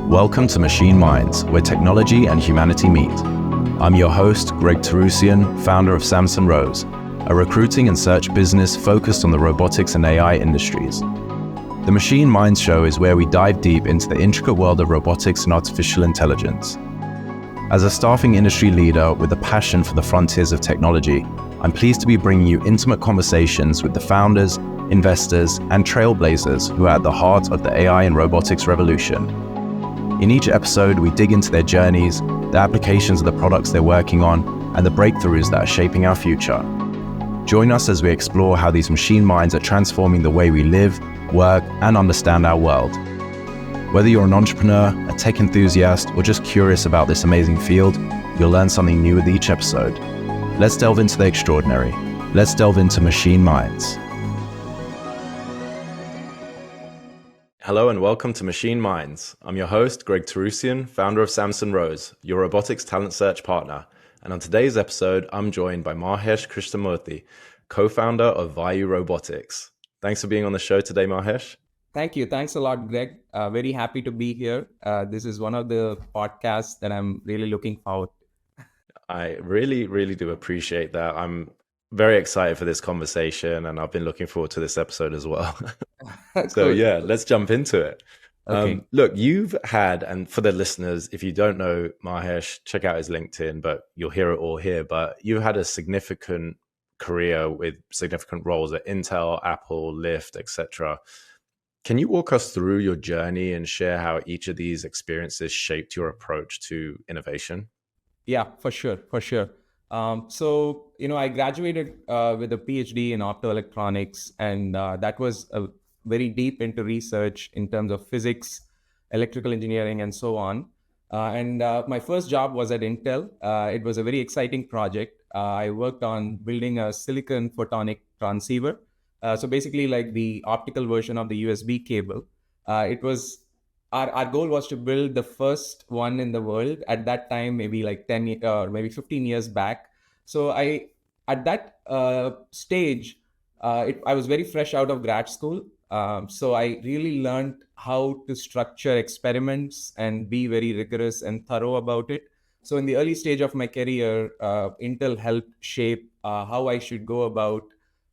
Welcome to Machine Minds, where technology and humanity meet. I'm your host, Greg Terrusian, founder of Samson Rose, a recruiting and search business focused on the robotics and AI industries. The Machine Minds show is where we dive deep into the intricate world of robotics and artificial intelligence. As a staffing industry leader with a passion for the frontiers of technology, I'm pleased to be bringing you intimate conversations with the founders, investors, and trailblazers who are at the heart of the AI and robotics revolution. In each episode, we dig into their journeys, the applications of the products they're working on, and the breakthroughs that are shaping our future. Join us as we explore how these machine minds are transforming the way we live, work, and understand our world. Whether you're an entrepreneur, a tech enthusiast, or just curious about this amazing field, you'll learn something new with each episode. Let's delve into the extraordinary. Let's delve into machine minds. Hello and welcome to Machine Minds. I'm your host, Greg Terrusian, founder of Samson Rose, your robotics talent search partner. And on today's episode, I'm joined by Mahesh Krishnamurthi, co-founder of Vayu Robotics. Thanks for being on the show today, Mahesh. Thank you. Thanks a lot, Greg. Very happy to be here. This is one of the podcasts that I'm really looking forward to. I really do appreciate that. I'm very excited for this conversation, and I've been looking forward to this episode as well. So yeah, let's jump into it. Okay. Look, you've had, and for the listeners, if you don't know Mahesh, check out his LinkedIn, but you'll hear it all here. But you had a significant career with significant roles at Intel, Apple, Lyft, etc. Can you walk us through your journey and share how each of these experiences shaped your approach to innovation? Yeah, for sure. I graduated with a PhD in optoelectronics, and that was very deep into research in terms of physics, electrical engineering, and so on. My first job was at Intel. It was a very exciting project. I worked on building a silicon photonic transceiver. So basically like the optical version of the USB cable. It was our goal was to build the first one in the world at that time, maybe like 10 or maybe 15 years back. So at that stage, I was very fresh out of grad school. So I really learned how to structure experiments and be very rigorous and thorough about it. So in the early stage of my career, Intel helped shape how I should go about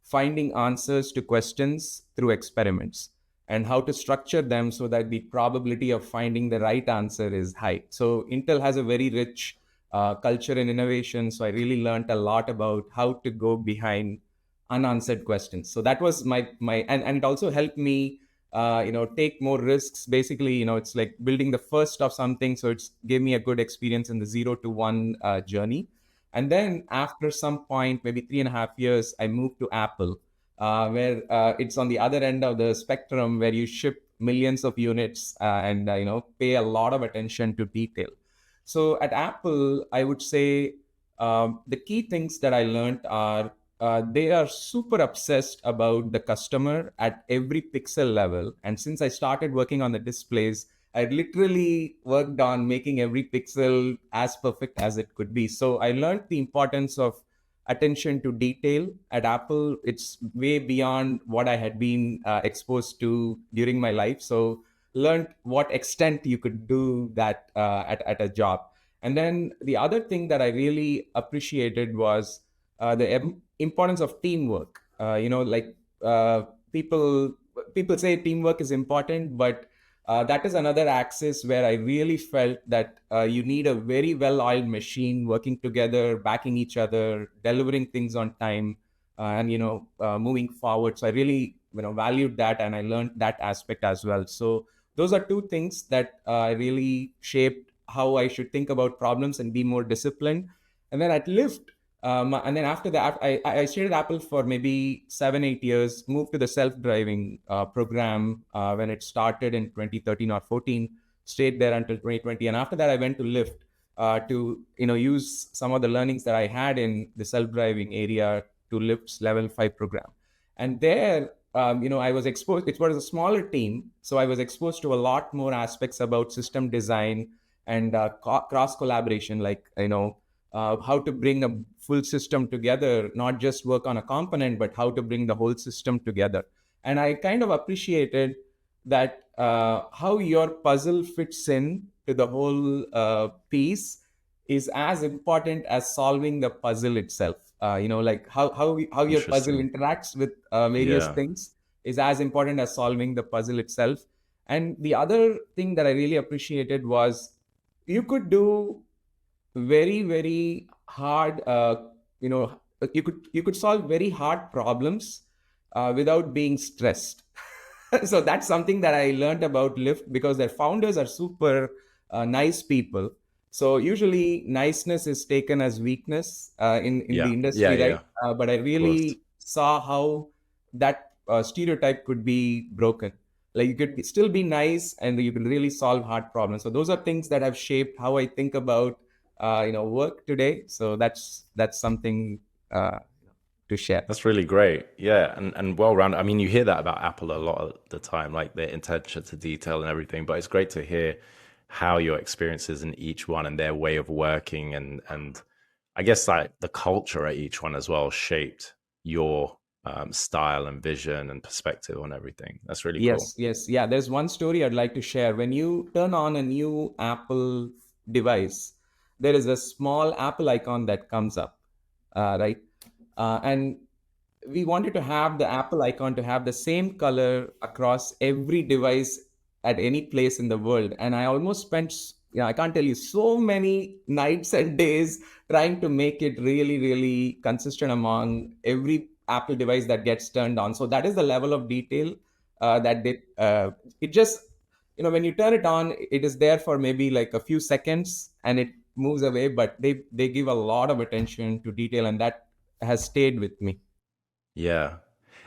finding answers to questions through experiments and how to structure them so that the probability of finding the right answer is high. So Intel has a very rich culture in innovation. So I really learned a lot about how to go behind unanswered questions. So that was my and it also helped me take more risks. Basically, it's like building the first of something. So it's gave me a good experience in the 0 to 1 journey. And then after some point, maybe 3.5 years, I moved to Apple, where it's on the other end of the spectrum, where you ship millions of units and pay a lot of attention to detail. So at Apple, I would say the key things that I learned are they are super obsessed about the customer at every pixel level. And since I started working on the displays, I literally worked on making every pixel as perfect as it could be. So I learned the importance of attention to detail at Apple. It's way beyond what I had been exposed to during my life. So learned what extent you could do that at a job. And then the other thing that I really appreciated was the importance of teamwork. People say teamwork is important, but that is another axis where I really felt that you need a very well-oiled machine working together, backing each other, delivering things on time, and moving forward. So I really valued that, and I learned that aspect as well. So those are two things that really shaped how I should think about problems and be more disciplined. And then at Lyft, and then after that, I stayed at Apple for maybe 7-8 years, moved to the self-driving program when it started in 2013 or 14, stayed there until 2020. And after that, I went to Lyft to use some of the learnings that I had in the self-driving area to Lyft's level 5 program. And there, I was exposed, it was a smaller team. So I was exposed to a lot more aspects about system design and cross collaboration, like, how to bring a full system together, not just work on a component, but how to bring the whole system together. And I kind of appreciated that how your puzzle fits in to the whole piece is as important as solving the puzzle itself. Like how your puzzle Interesting. interacts with various Yeah. things is as important as solving the puzzle itself. And the other thing that I really appreciated was you could do very very hard you know you could solve very hard problems without being stressed. So that's something that I learned about Lyft, because their founders are super nice people. So usually niceness is taken as weakness in Yeah. the Yeah. industry, right? Yeah. But I Of course. really saw how that stereotype could be broken. Like you could still be nice and you can really solve hard problems. So those are things that have shaped how I think about work today. So that's something uh, to share. That's really great. Yeah, and well rounded. I mean, you hear that about Apple a lot of the time, like their attention to detail and everything, but it's great to hear how your experiences in each one and their way of working and I guess like the culture at each one as well shaped your style and vision and perspective on everything. That's really cool. Yes, yes. Yeah, there's one story I'd like to share. When you turn on a new Apple device, there is a small Apple icon that comes up, right? And we wanted to have the Apple icon to have the same color across every device at any place in the world. And I almost spent, I can't tell you, so many nights and days trying to make it really, really consistent among every Apple device that gets turned on. So that is the level of detail that they, it just, when you turn it on, it is there for maybe like a few seconds and it moves away, but they give a lot of attention to detail, and that has stayed with me. Yeah.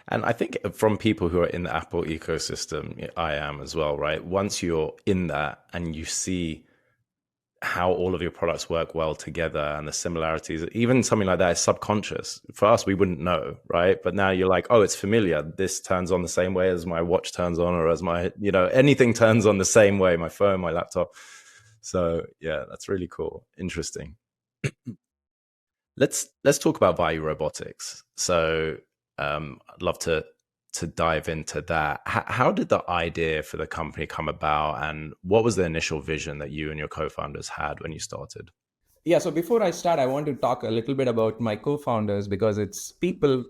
And I think from people who are in the Apple ecosystem, I am as well, right? Once you're in that and you see how all of your products work well together and the similarities, even something like that is subconscious. For us, we wouldn't know, right? But now you're like, oh, it's familiar. This turns on the same way as my watch turns on, or as my, anything turns on the same way, my phone, my laptop. So yeah, that's really cool. Interesting. Let's talk about Vayu Robotics. So I'd love to dive into that. How did the idea for the company come about, and what was the initial vision that you and your co-founders had when you started? Yeah, so before I start, I want to talk a little bit about my co-founders, because it's people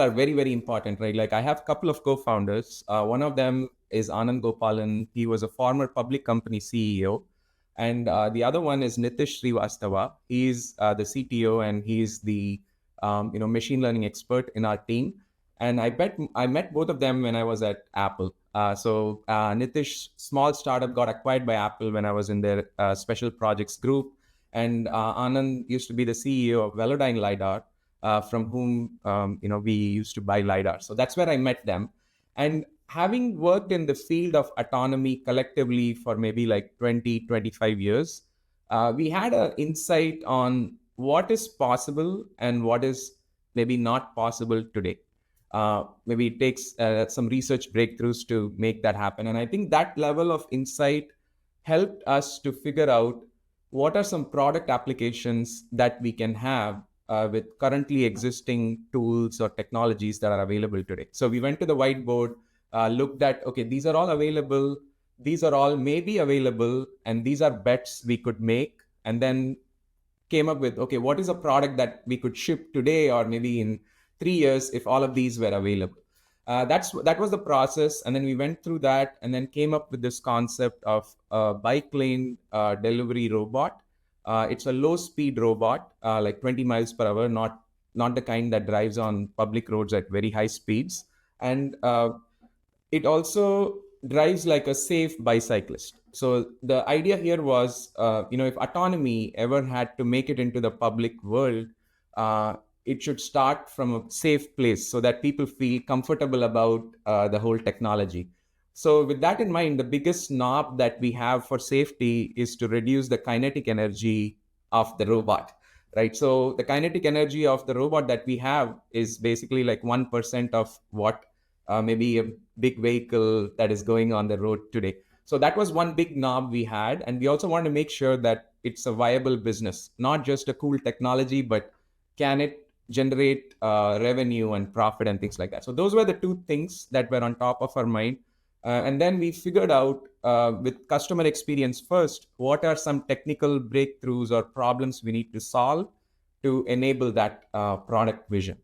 are very very important, right? Like I have a couple of co-founders. One of them is Anand Gopalan. He was a former public company CEO, and the other one is Nitish Srivastava. He's the CTO, and he's the machine learning expert in our team. And I met both of them when I was at Apple. Nitish, small startup, got acquired by Apple when I was in their special projects group, and Anand used to be the CEO of Velodyne LiDAR, from whom we used to buy LiDAR. So that's where I met them. And having worked in the field of autonomy collectively for maybe like 20, 25 years, we had an insight on what is possible and what is maybe not possible today. Maybe it takes some research breakthroughs to make that happen. And I think that level of insight helped us to figure out what are some product applications that we can have with currently existing tools or technologies that are available today. So we went to the whiteboard, looked at, okay, these are all available, these are all maybe available, and these are bets we could make. And then came up with, okay, what is a product that we could ship today or maybe in 3 years if all of these were available. That was the process, and then we went through that and then came up with this concept of a bike lane delivery robot. It's a low speed robot, like 20 miles per hour, not the kind that drives on public roads at very high speeds. And it also drives like a safe bicyclist. So the idea here was, if autonomy ever had to make it into the public world, uh, it should start from a safe place so that people feel comfortable about the whole technology. So with that in mind, the biggest knob that we have for safety is to reduce the kinetic energy of the robot, right? So the kinetic energy of the robot that we have is basically like 1% of what maybe a big vehicle that is going on the road today. So that was one big knob we had. And we also want to make sure that it's a viable business, not just a cool technology, but can it generate revenue and profit and things like that. So those were the two things that were on top of our mind. And then we figured out with customer experience first, what are some technical breakthroughs or problems we need to solve to enable that product vision.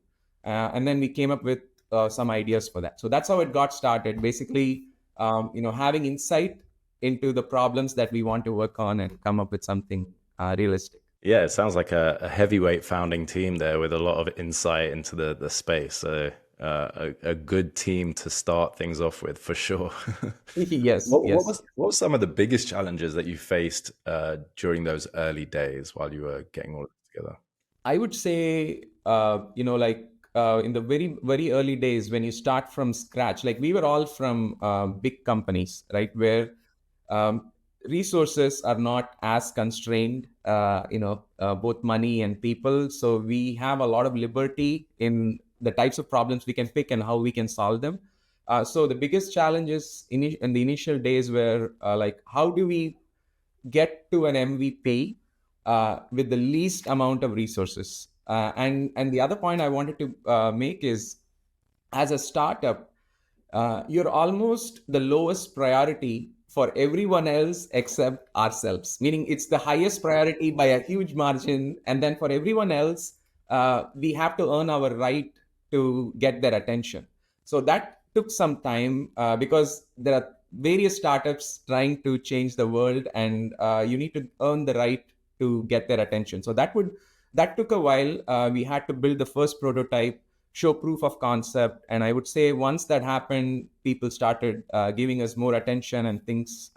And then we came up with some ideas for that. So that's how it got started. Basically, having insight into the problems that we want to work on and come up with something realistic. Yeah, it sounds like a heavyweight founding team there with a lot of insight into the space. So a good team to start things off with for sure. Yes, What yes. what were some of the biggest challenges that you faced during those early days while you were getting all of it together? I would say, in the very, very early days when you start from scratch, like we were all from big companies, right? Where um, resources are not as constrained, both money and people. So we have a lot of liberty in the types of problems we can pick and how we can solve them. So the biggest challenges in the initial days were like, how do we get to an MVP with the least amount of resources. And the other point I wanted to make is, as a startup, you're almost the lowest priority for everyone else except ourselves. Meaning, it's the highest priority by a huge margin, and then for everyone else, we have to earn our right to get their attention. So that took some time because there are various startups trying to change the world, and you need to earn the right to get their attention. So that took a while. We had to build the first prototype, show proof of concept, and I would say once that happened, people started giving us more attention, and things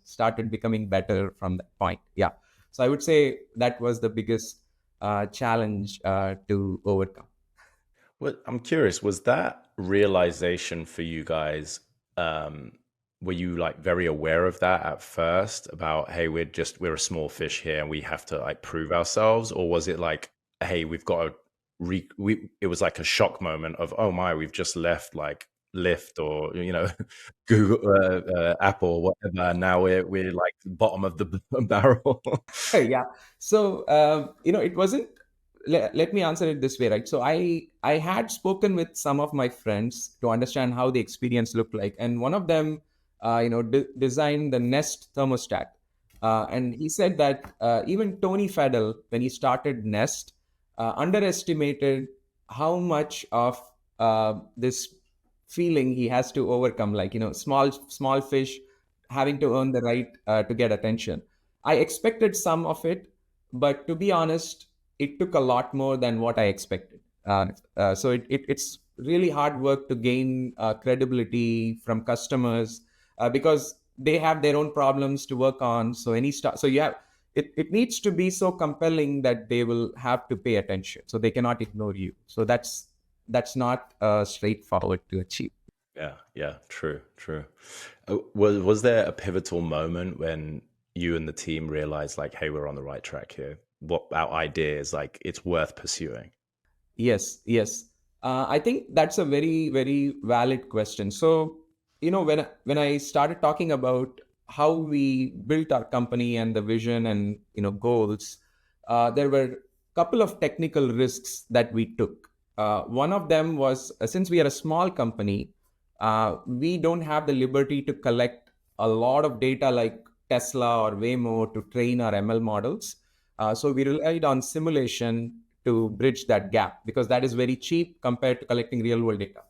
started becoming better from that point. Yeah. So I would say that was the biggest challenge to overcome. Well, I'm curious, was that realization for you guys, um, were you like very aware of that at first about, hey, we're a small fish here and we have to like prove ourselves? Or was it like, hey, we've got to it was like a shock moment of, oh my, we've just left like Lyft or, Google, Apple, whatever. And now we're like bottom of the barrel. Yeah. So it wasn't. Let me answer it this way, right? So I had spoken with some of my friends to understand how the experience looked like, and one of them, designed the Nest thermostat, and he said that even Tony Fadell, when he started Nest, underestimated how much of this feeling he has to overcome, like small fish having to earn the right to get attention. I expected some of it, but to be honest, it took a lot more than what I expected. So it's really hard work to gain credibility from customers because they have their own problems to work on. So it needs to be so compelling that they will have to pay attention. So they cannot ignore you. So that's not straightforward to achieve. Yeah, yeah, true, true. Was there a pivotal moment when you and the team realized like, hey, we're on the right track here? What our idea is like, it's worth pursuing. Yes, yes. I think that's a very, very valid question. So, when I started talking about how we built our company and the vision and goals, there were a couple of technical risks that we took. One of them was, since we are a small company, we don't have the liberty to collect a lot of data like Tesla or Waymo to train our ML models. So we relied on simulation to bridge that gap because that is very cheap compared to collecting real world data.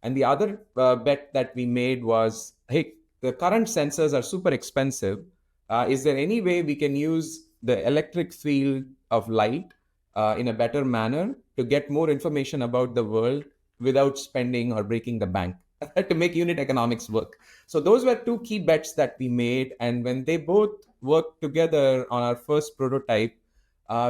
And the other bet that we made was, hey, the current sensors are super expensive. Is there any way we can use the electric field of light in a better manner to get more information about the world without spending or breaking the bank to make unit economics work? So those were two key bets that we made. And when they both worked together on our first prototype,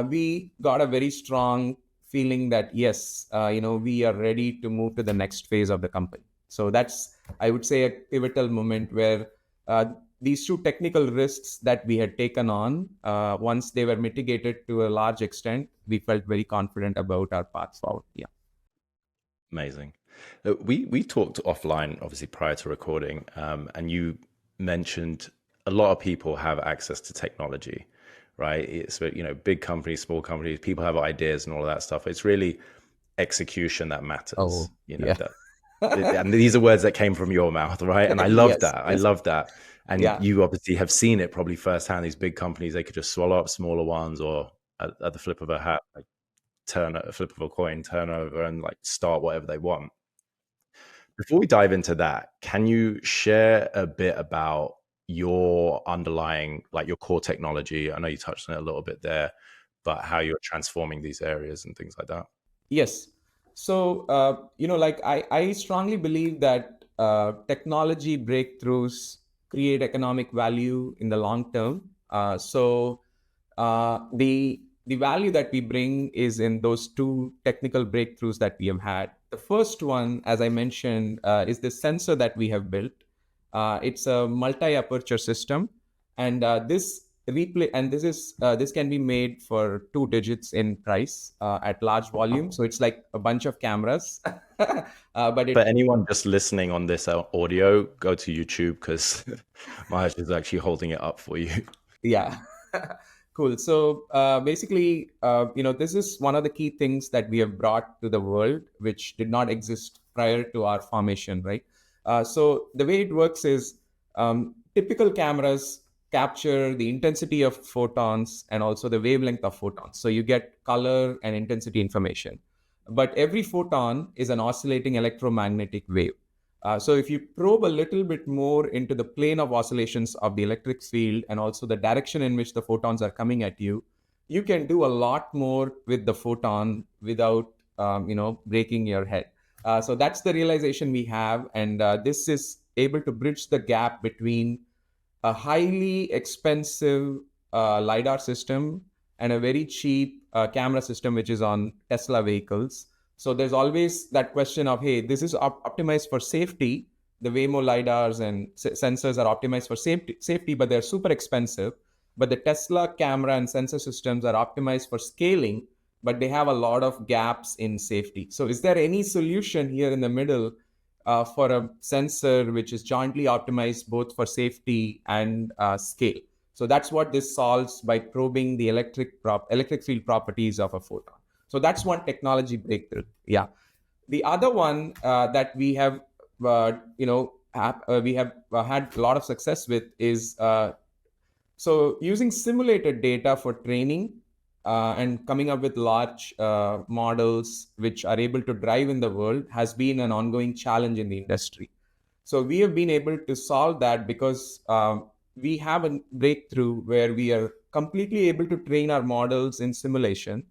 we got a very strong feeling that yes, we are ready to move to the next phase of the company. So that's, I would say, a pivotal moment where uh, these two technical risks that we had taken on, once they were mitigated to a large extent, we felt very confident about our path forward. Yeah. Amazing. We talked offline, obviously prior to recording, and you mentioned a lot of people have access to technology, right? It's big companies, small companies, people have ideas and all of that stuff. It's really execution that matters. Oh, yeah. And these are words that came from your mouth, right? And I love Yes, that. I yes. love that. And Yeah. you obviously have seen it probably firsthand. These big companies, they could just swallow up smaller ones, or at the flip of a hat, like turn a flip of a coin, turn over and like start whatever they want. Before we dive into that, can you share a bit about your underlying, like your core technology? I know you touched on it a little bit there, but how you're transforming these areas and things like that. Yes. So, like I strongly believe that technology breakthroughs create economic value in the long term. The value that we bring is in those two technical breakthroughs that we have had. The first one, as I mentioned, is the sensor that we have built. It's a multi-aperture system, and this can be made for 2 digits in price at large volume. So it's like a bunch of cameras, but For it anyone just listening on this audio, go to YouTube because Mahesh is actually holding it up for you. yeah. Cool. So basically, this is one of the key things that we have brought to the world, which did not exist prior to our formation, right? So the way it works is typical cameras capture the intensity of photons and also the wavelength of photons. So you get color and intensity information. But every photon is an oscillating electromagnetic wave. So if you probe a little bit more into the plane of oscillations of the electric field and also the direction in which the photons are coming at you, you can do a lot more with the photon without, breaking your head. So that's the realization we have, and this is able to bridge the gap between a highly expensive lidar system and a very cheap camera system which is on Tesla vehicles. So there's always that question of, hey, this is optimized for safety. The Waymo lidars and sensors are optimized for safety, but they're super expensive. But the Tesla camera and sensor systems are optimized for scaling, but they have a lot of gaps in safety. So is there any solution here in the middle for a sensor which is jointly optimized both for safety and scale? So that's what this solves by probing the electric field properties of a photon. So that's one technology breakthrough. Yeah. The other one that we have, we have had a lot of success with is so using simulated data for training and coming up with large models which are able to drive in the world has been an ongoing challenge in the industry. So we have been able to solve that because we have a breakthrough where we are completely able to train our models in simulation.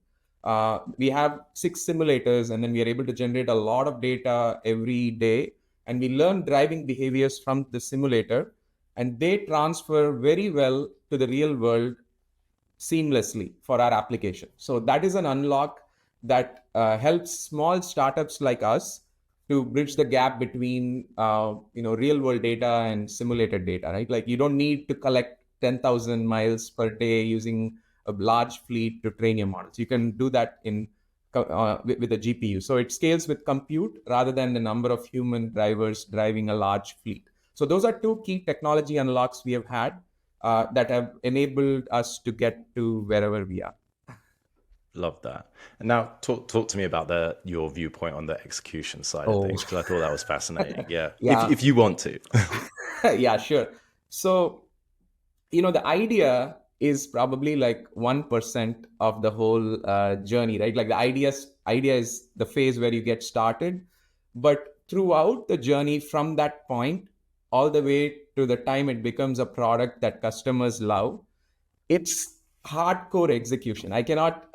We have 6 simulators, and then we are able to generate a lot of data every day. And we learn driving behaviors from the simulator, and they transfer very well to the real world seamlessly for our application. So that is an unlock that helps small startups like us to bridge the gap between real world data and simulated data, right? Like you don't need to collect 10,000 miles per day using a large fleet to train your models. You can do that with a GPU. So it scales with compute rather than the number of human drivers driving a large fleet. So those are two key technology unlocks we have had that have enabled us to get to wherever we are. Love that. And now talk to me about your viewpoint on the execution side of Oh, things, because I thought that was fascinating. Yeah. yeah, If you want to. yeah, sure. So, the idea is probably like 1% of the whole journey, right? Like the idea is the phase where you get started, but throughout the journey from that point all the way to the time it becomes a product that customers love, it's hardcore execution. I cannot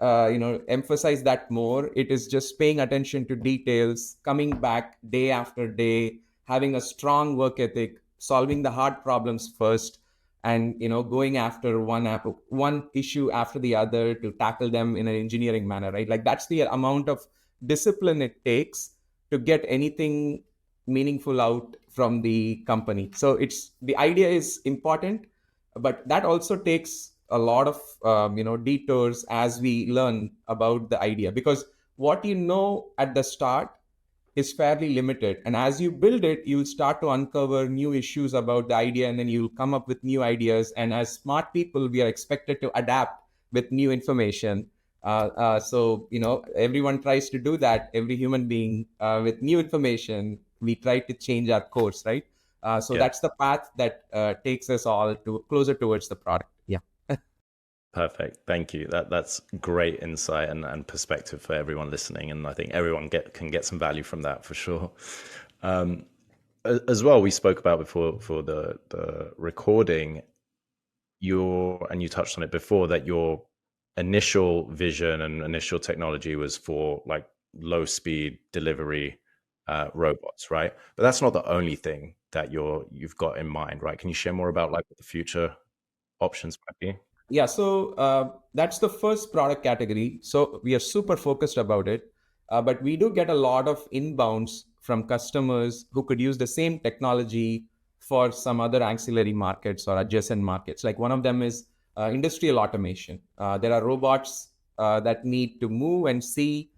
emphasize that more. It is just paying attention to details, coming back day after day, having a strong work ethic, solving the hard problems first, and going after one issue after the other to tackle them in an engineering manner, right? Like that's the amount of discipline it takes to get anything meaningful out from the company. So it's the idea is important, but that also takes a lot of detours as we learn about the idea, because what at the start is fairly limited, and as you build it you'll start to uncover new issues about the idea, and then you'll come up with new ideas, and as smart people we are expected to adapt with new information. So everyone tries to do that, every human being, with new information we try to change our course, right? So Yeah. that's the path that takes us all to closer towards the product. Yeah. Perfect. Thank you. That's great insight and perspective for everyone listening. And I think everyone can get some value from that for sure. As well, we spoke about before for the recording, and you touched on it before, that your initial vision and initial technology was for like low speed delivery robots, right? But that's not the only thing that you've got in mind, right? Can you share more about like what the future options might be? Yeah, so that's the first product category. So we are super focused about it, but we do get a lot of inbounds from customers who could use the same technology for some other ancillary markets or adjacent markets. Like one of them is industrial automation. There are robots that need to move and see,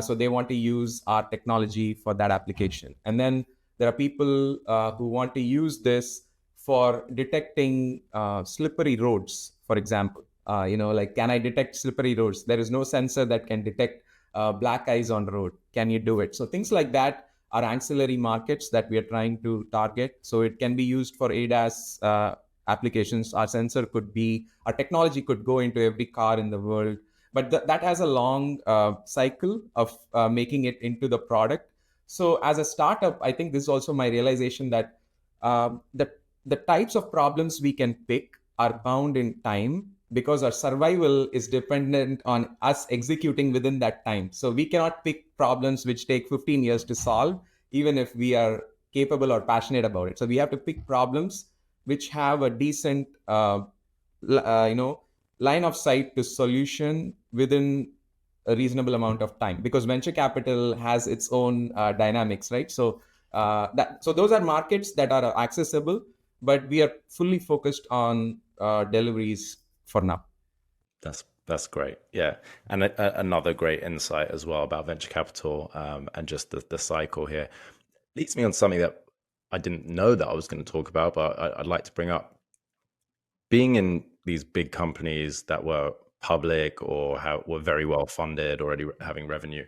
so they want to use our technology for that application. And then there are people who want to use this for detecting slippery roads, for example. Like, can I detect slippery roads? There is no sensor that can detect black ice on road. Can you do it? So things like that are ancillary markets that we are trying to target. So it can be used for ADAS applications. Our technology could go into every car in the world, but that has a long cycle of making it into the product. So as a startup, I think this is also my realization that the types of problems we can pick are bound in time, because our survival is dependent on us executing within that time. So we cannot pick problems which take 15 years to solve, even if we are capable or passionate about it. So we have to pick problems which have a decent, line of sight to solution within a reasonable amount of time, because venture capital has its own dynamics, right? So those are markets that are accessible, but we are fully focused on deliveries for now. That's great. Yeah. And another great insight as well about venture capital, and just the cycle here leads me on something that I didn't know that I was going to talk about, but I'd like to bring up. Being in these big companies that were public or were very well funded, already having revenue,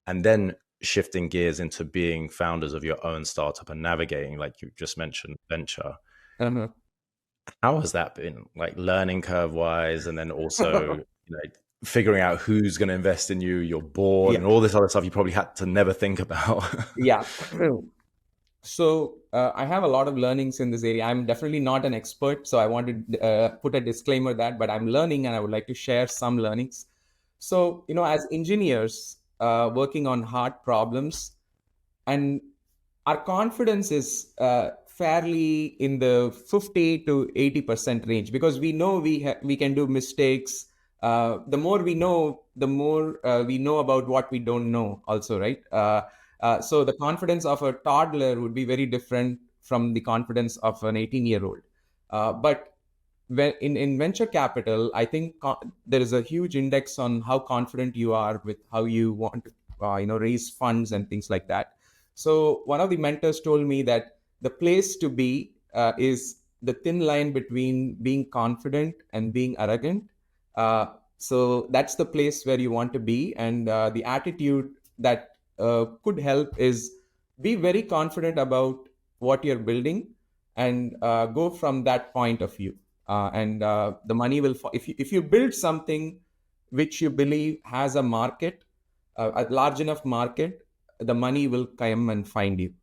and then shifting gears into being founders of your own startup and navigating, like you just mentioned, venture. Uh-huh. How has that been, like learning curve wise, and then also, figuring out who's going to invest in you, your board, Yeah. and all this other stuff you probably had to never think about? Yeah. So I have a lot of learnings in this area. I'm definitely not an expert, so I want to put a disclaimer that, but I'm learning and I would like to share some learnings. So, as engineers working on hard problems, and our confidence is fairly in the 50 to 80% range, because we know we can do mistakes. The more we know, the more we know about what we don't know also, right? So the confidence of a toddler would be very different from the confidence of an 18-year-old. But in venture capital, I think there is a huge index on how confident you are with how you want to raise funds and things like that. So one of the mentors told me that the place to be is the thin line between being confident and being arrogant. So that's the place where you want to be. And the attitude that could help is be very confident about what you're building, and go from that point of view. And the money will, if you build something which you believe has a market, a large enough market, the money will come and find you.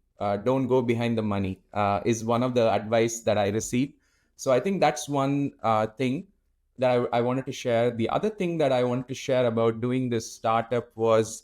Don't go behind the money, is one of the advice that I received. So I think that's one thing that I wanted to share. The other thing that I wanted to share about doing this startup was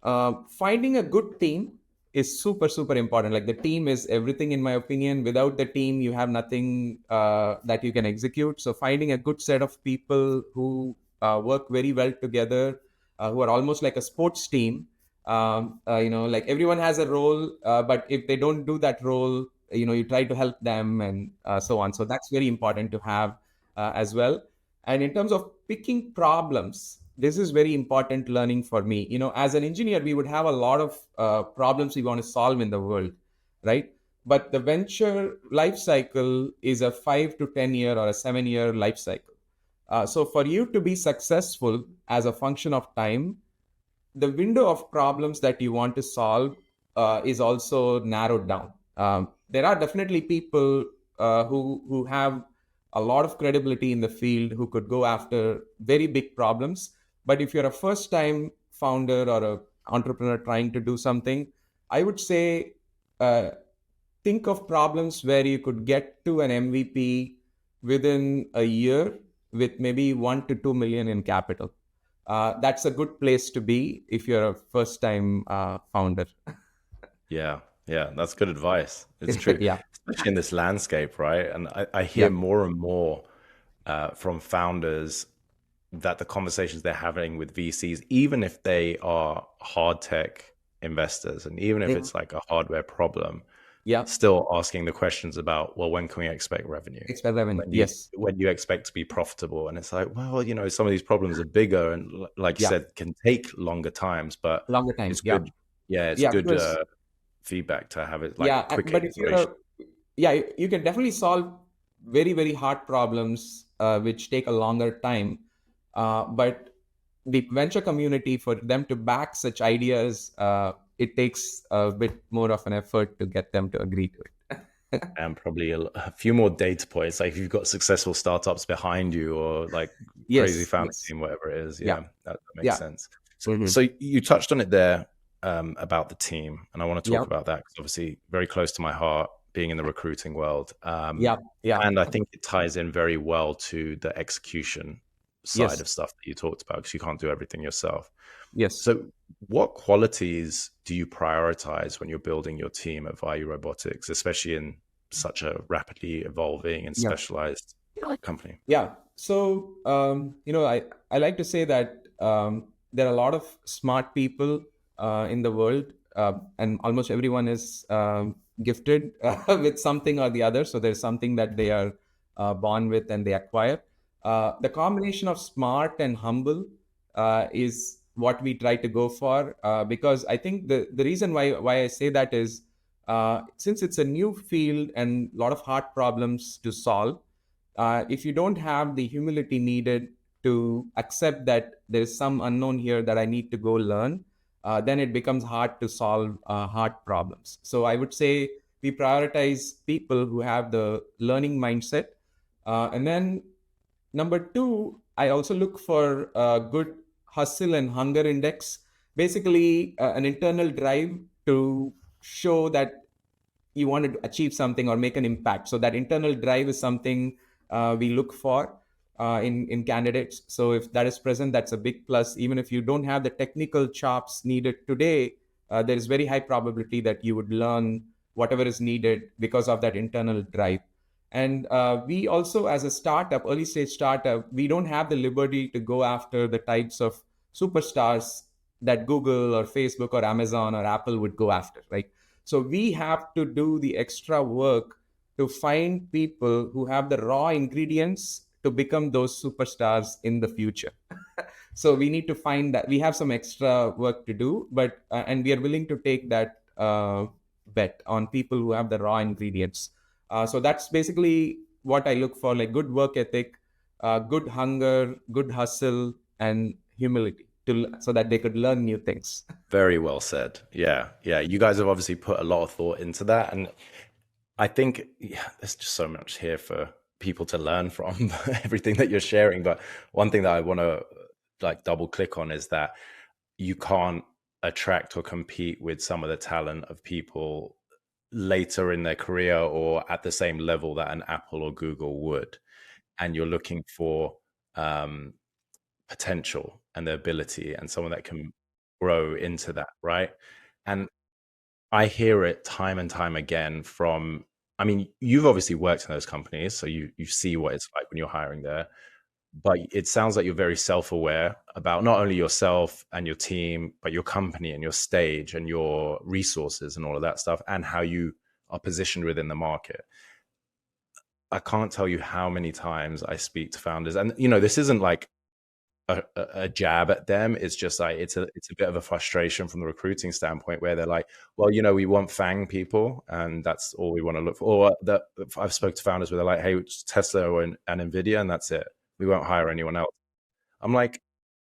finding a good team is super, super important. Like, the team is everything, in my opinion. Without the team, you have nothing that you can execute. So finding a good set of people who work very well together, who are almost like a sports team. Like, everyone has a role, but if they don't do that role, you try to help them, and so on. So that's very important to have as well. And in terms of picking problems, this is very important learning for me. As an engineer, we would have a lot of problems we want to solve in the world, right? But the venture life cycle is a 5 to 10 year or a 7 year life cycle. So for you to be successful as a function of time, the window of problems that you want to solve is also narrowed down. There are definitely people who have a lot of credibility in the field who could go after very big problems. But if you're a first time founder or a entrepreneur trying to do something, I would say uh, think of problems where you could get to an MVP within a year with maybe 1 to 2 million in capital. That's a good place to be if you're a first time founder. Yeah, yeah, that's good advice. It's true, Yeah, especially in this landscape, right? And I hear yeah, more and more from founders that the conversations they're having with VCs, even if they are hard tech investors, and even if yeah, it's like a hardware problem, yeah. still asking the questions about, well, when can we expect revenue? Expect revenue. When do you Yes. when do you expect to be profitable? And it's like, well, some of these problems are bigger and like you Yeah. said, can take longer times, but Longer time. it's Yeah. good. Yeah, it's Yeah. good Because feedback to have it like yeah, quicker but if you're iteration. yeah, you can definitely solve very, very hard problems which take a longer time. But the venture community, for them to back such ideas, it takes a bit more of an effort to get them to agree to it. And probably a few more data points, like if you've got successful startups behind you or like crazy Yes. founder Yes. team, whatever it is. Yeah. Yeah, that makes Yeah. sense. So, Mhm. so you touched on it there about the team, and I want to Yeah. talk about that because obviously very close to my heart, being in the recruiting world. Yeah. Yeah. And I think it ties in very well to the execution side Yes. of stuff that you talked about because you can't do everything yourself. Yes. So, what qualities do you prioritize when you're building your team at Vayu Robotics, especially in such a rapidly evolving and Yeah. specialized company? Yeah. So, I like to say that there are a lot of smart people in the world, and almost everyone is gifted with something or the other. So there's something that they are born with and they acquire. The combination of smart and humble is what we try to go for, because I think the reason why I say that is since it's a new field and a lot of hard problems to solve, if you don't have the humility needed to accept that there is some unknown here that I need to go learn, then it becomes hard to solve hard problems. So I would say we prioritize people who have the learning mindset. And then number two, I also look for a good hustle and hunger index, basically an internal drive to show that you want to achieve something or make an impact. So that internal drive is something we look for in candidates. So if that is present, that's a big plus. Even if you don't have the technical chops needed today, there is very high probability that you would learn whatever is needed because of that internal drive. And we also, as a startup, early stage startup, we don't have the liberty to go after the types of superstars that Google or Facebook or Amazon or Apple would go after, right? So we have to do the extra work to find people who have the raw ingredients to become those superstars in the future. So we need to find that we have some extra work to do, but and we are willing to take that bet on people who have the raw ingredients. So that's basically what I look for, like good work ethic, good hunger, good hustle, and humility so that they could learn new things. Very well said. Yeah, yeah. You guys have obviously put a lot of thought into that, and I think there's just so much here for people to learn from everything that you're sharing. But one thing that I want to like double click on is that you can't attract or compete with some of the talent of people later in their career or at the same level that an Apple or Google would. And you're looking for potential and the ability and someone that can grow into that, right? And I hear it time and time again from, I mean, you've obviously worked in those companies, so you see what it's like when you're hiring there. But it sounds like you're very self-aware about not only yourself and your team, but your company and your stage and your resources and all of that stuff, and how you are positioned within the market. I can't tell you how many times I speak to founders, and this isn't like a jab at them. It's just like it's a bit of a frustration from the recruiting standpoint where they're like, well, we want FANG people and that's all we want to look for. Or that I've spoke to founders where they're like, hey, it's Tesla and Nvidia and that's it. We won't hire anyone else. I'm like,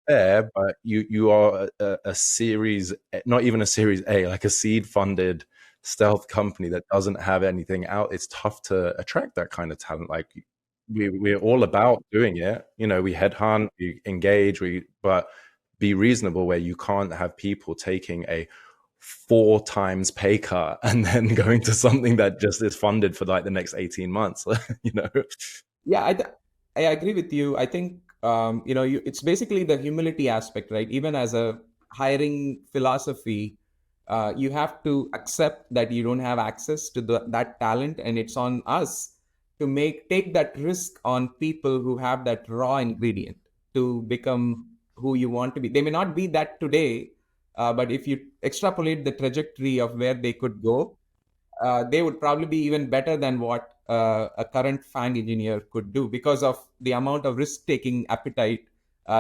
fair, but you are a series, not even a series A, like a seed funded stealth company that doesn't have anything out. It's tough to attract that kind of talent. Like we're all about doing it. We headhunt, we engage, but be reasonable where you can't have people taking a 4 times pay cut and then going to something that just is funded for like the next 18 months. Yeah, I agree with you. I think it's basically the humility aspect, right? Even as a hiring philosophy, you have to accept that you don't have access to that talent, and it's on us to take that risk on people who have that raw ingredient to become who you want to be. They may not be that today, but if you extrapolate the trajectory of where they could go, they would probably be even better than what a current FANG engineer could do because of the amount of risk-taking appetite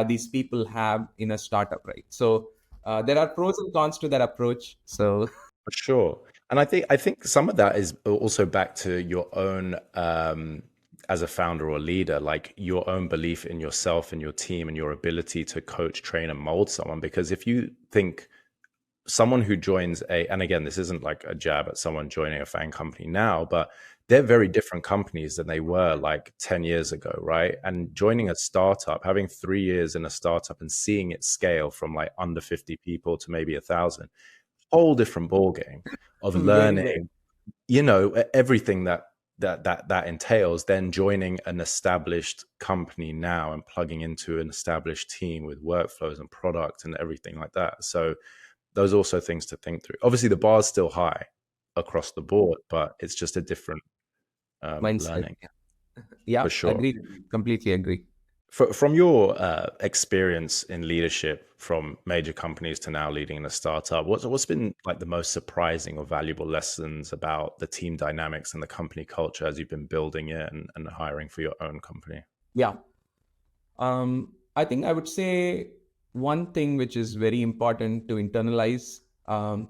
these people have in a startup, right? So there are pros and cons to that approach. So For sure. And I think some of that is also back to your own as a founder or leader, like your own belief in yourself and your team and your ability to coach, train, and mold someone. Because if you think someone who joins and again, this isn't like a jab at someone joining a FANG company now, but they're very different companies than they were like 10 years ago, right? And joining a startup, having 3 years in a startup and seeing it scale from like under 50 people to maybe 1,000, whole different ball game of very, very, learning, everything that entails, then joining an established company now and plugging into an established team with workflows and product and everything like that. So those are also things to think through. Obviously the bar is still high across the board, but it's just a different mindset. learning Yeah, for sure. agree. Completely agree. From your experience in leadership from major companies to now leading in a startup, what's been like the most surprising or valuable lessons about the team dynamics and the company culture as you've been building it and hiring for your own company? Yeah. I think I would say one thing which is very important to internalize.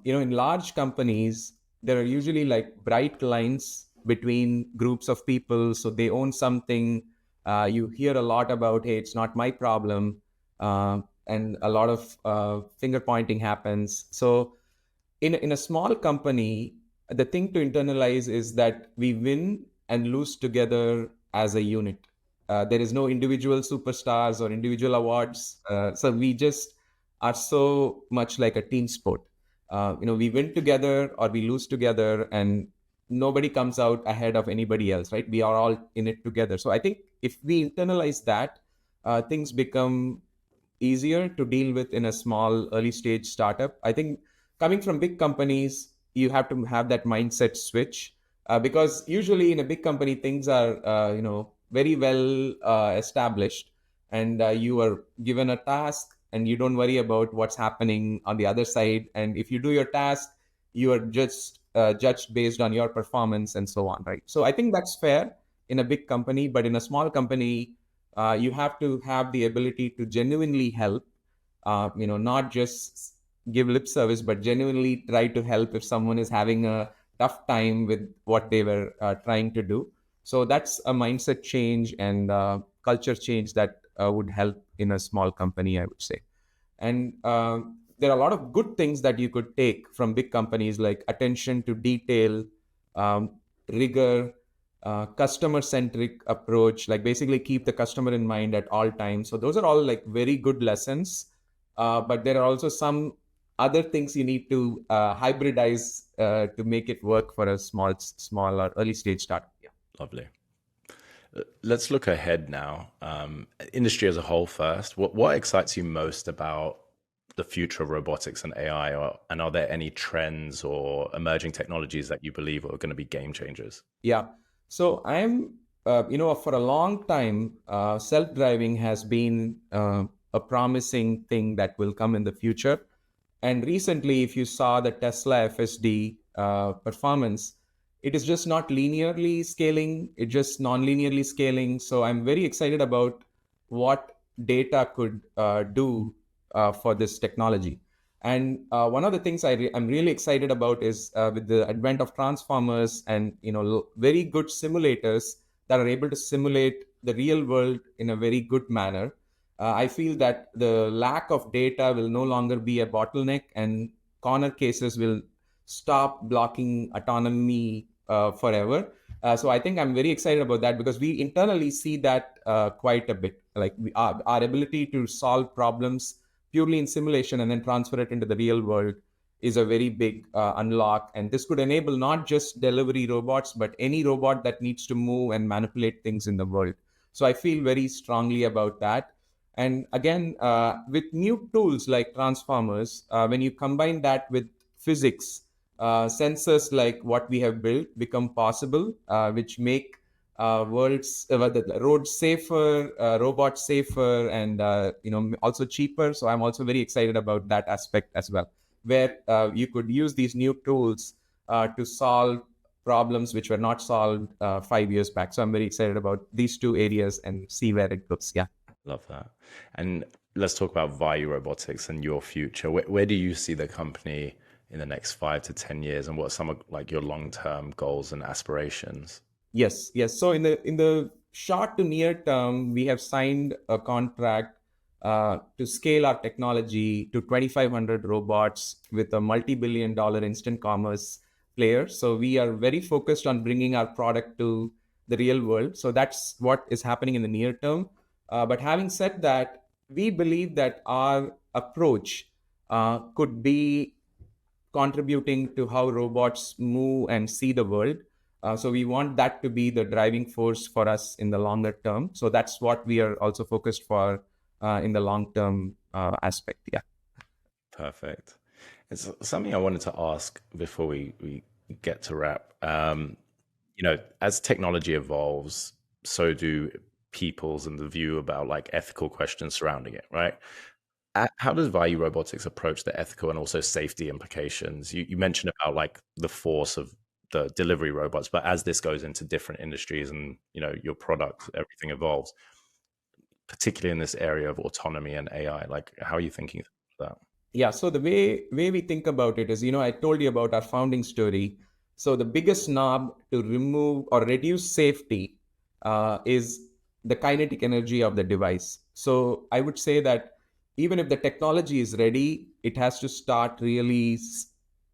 In large companies, there are usually like bright lines between groups of people. So they own something. You hear a lot about, hey, it's not my problem. And a lot of finger pointing happens. So in a small company, the thing to internalize is that we win and lose together as a unit. There is no individual superstars or individual awards. So we just are so much like a team sport. We win together or we lose together, and nobody comes out ahead of anybody else, right? We are all in it together. So I think if we internalize that, things become easier to deal with in a small early stage startup. I think coming from big companies, you have to have that mindset switch, because usually in a big company things are very well established, and you are given a task and you don't worry about what's happening on the other side, and if you do your task, you are just judged based on your performance and so on, right? So I think that's fair in a big company, but in a small company, you have to have the ability to genuinely help, not just give lip service, but genuinely try to help if someone is having a tough time with what they were trying to do. So that's a mindset change and culture change that would help in a small company, I would say. And there are a lot of good things that you could take from big companies, like attention to detail, um, rigor, customer centric approach, like basically keep the customer in mind at all times. So those are all like very good lessons. But there are also some other things you need to hybridize to make it work for a small or early stage startup. Yeah. Lovely. Let's look ahead now. Industry as a whole first. What excites you most about the future of robotics and AI? And are there any trends or emerging technologies that you believe are going to be game changers? Yeah. So for a long time, self-driving has been a promising thing that will come in the future. And recently, if you saw the Tesla FSD performance, it is just not linearly scaling, it's just non-linearly scaling. So I'm very excited about what data could do for this technology. And one of the things I'm really excited about is with the advent of transformers and very good simulators that are able to simulate the real world in a very good manner. I feel that the lack of data will no longer be a bottleneck, and corner cases will stop blocking autonomy forever. So I think I'm very excited about that, because we internally see that quite a bit. Like our ability to solve problems purely in simulation and then transfer it into the real world is a very big unlock. And this could enable not just delivery robots, but any robot that needs to move and manipulate things in the world. So I feel very strongly about that. And again, with new tools like transformers, when you combine that with physics, sensors like what we have built become possible, which make the roads safer, robots safer, and also cheaper. So I'm also very excited about that aspect as well, where you could use these new tools to solve problems which were not solved 5 years back. So I'm very excited about these two areas and see where it goes. Yeah. Love that. And let's talk about Vayu Robotics and your future. Where do you see the company in the next 5 to 10 years, and what are some of like your long-term goals and aspirations? Yes, yes. So in the short to near term, we have signed a contract to scale our technology to 2,500 robots with a multi-billion-dollar instant commerce player. So we are very focused on bringing our product to the real world. So that's what is happening in the near term. But having said that, we believe that our approach could be contributing to how robots move and see the world. So we want that to be the driving force for us in the longer term. So that's what we are also focused for in the long term aspect. Yeah. Perfect. It's something I wanted to ask before we get to wrap. As technology evolves, so do people's and the view about like ethical questions surrounding it, right? How does Vayu Robotics approach the ethical and also safety implications? You mentioned about like the force of the delivery robots, but as this goes into different industries and your product, everything evolves, particularly in this area of autonomy and AI, like how are you thinking about that? Yeah. So the way we think about it is, I told you about our founding story. So the biggest knob to remove or reduce safety is the kinetic energy of the device. So I would say that even if the technology is ready, it has to start really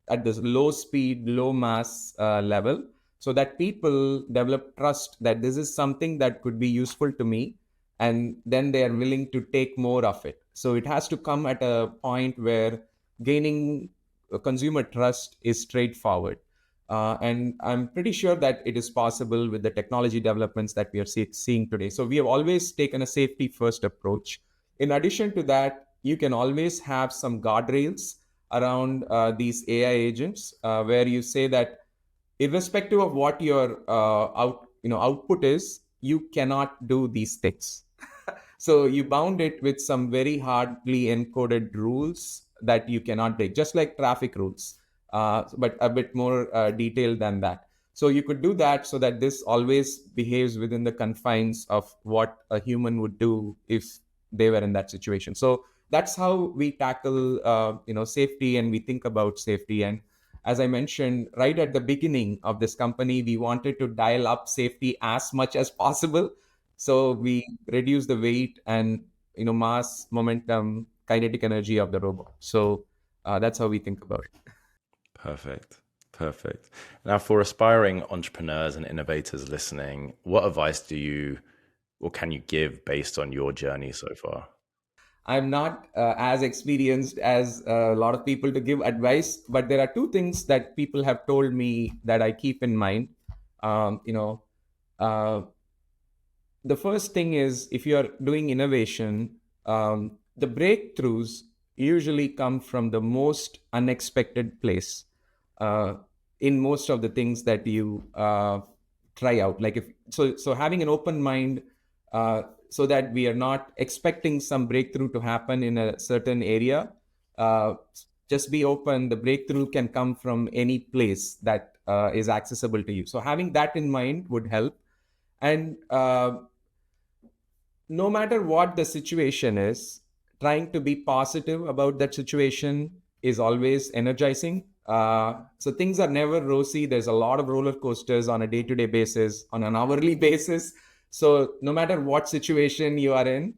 at this low speed, low mass level, so that people develop trust that this is something that could be useful to me, and then they are willing to take more of it. So it has to come at a point where gaining consumer trust is straightforward. And I'm pretty sure that it is possible with the technology developments that we are seeing today. So we have always taken a safety first approach. In addition to that, you can always have some guardrails around these AI agents, where you say that irrespective of what your output is, you cannot do these things. So you bound it with some very hardly encoded rules that you cannot break, just like traffic rules, but a bit more detailed than that. So you could do that so that this always behaves within the confines of what a human would do if they were in that situation. So that's how we tackle safety, and we think about safety. And as I mentioned right at the beginning of this company, we wanted to dial up safety as much as possible. So we reduce the weight and mass, momentum, kinetic energy of the robot. So that's how we think about it. Perfect. Perfect. Now, for aspiring entrepreneurs and innovators listening, what advice do you or can you give based on your journey so far? I'm not as experienced as a lot of people to give advice, but there are two things that people have told me that I keep in mind. Um, you know, uh, the first thing is, if you are doing innovation, the breakthroughs usually come from the most unexpected place uh, in most of the things that you try out. Like so having an open mind, so that we are not expecting some breakthrough to happen in a certain area. uh, just be open. The breakthrough can come from any place that is accessible to you. So having that in mind would help. And no matter what the situation is, trying to be positive about that situation is always energizing. So things are never rosy. There's a lot of roller coasters on a day-to-day basis, on an hourly basis. So no matter what situation you are in,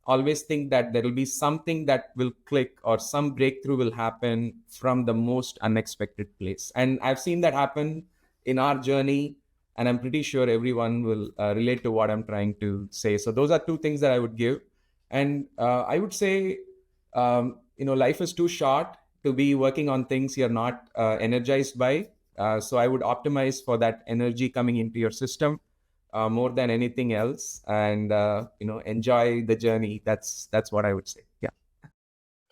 always think that there will be something that will click or some breakthrough will happen from the most unexpected place. And I've seen that happen in our journey, and I'm pretty sure everyone will relate to what I'm trying to say. So those are two things that I would give. And I would say, life is too short to be working on things you're not energized by. So I would optimize for that energy coming into your system more than anything else, and enjoy the journey. That's what I would say. Yeah.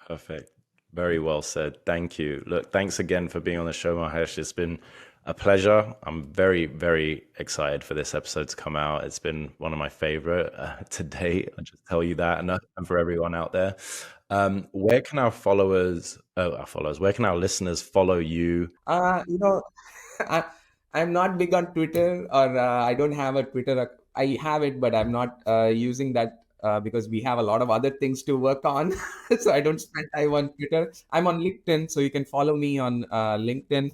Perfect. Very well said. Thank you. Look, thanks again for being on the show, Mahesh. It's been a pleasure. I'm very, very excited for this episode to come out. It's been one of my favorite to date. I'll just tell you that, and for everyone out there. Where can where can our listeners follow you? I, I'm not big on Twitter, or I don't have a Twitter. I have it, but I'm not using that because we have a lot of other things to work on. So I don't spend time on Twitter. I'm on LinkedIn, so you can follow me on LinkedIn.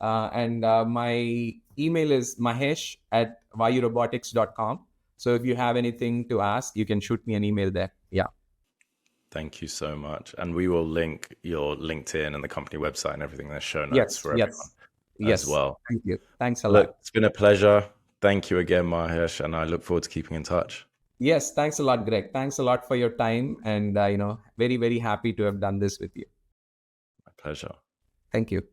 And my email is mahesh@vayurobotics.com. So if you have anything to ask, you can shoot me an email there. Yeah. Thank you so much. And we will link your LinkedIn and the company website and everything in the show notes Yes. for everyone as well. Thank you. Thanks a Look, lot. it's been a pleasure. Thank you again, Mahesh, and I look forward to keeping in touch. Yes, thanks a lot, Greg. Thanks a lot for your time, and very, very happy to have done this with you. My pleasure. Thank you.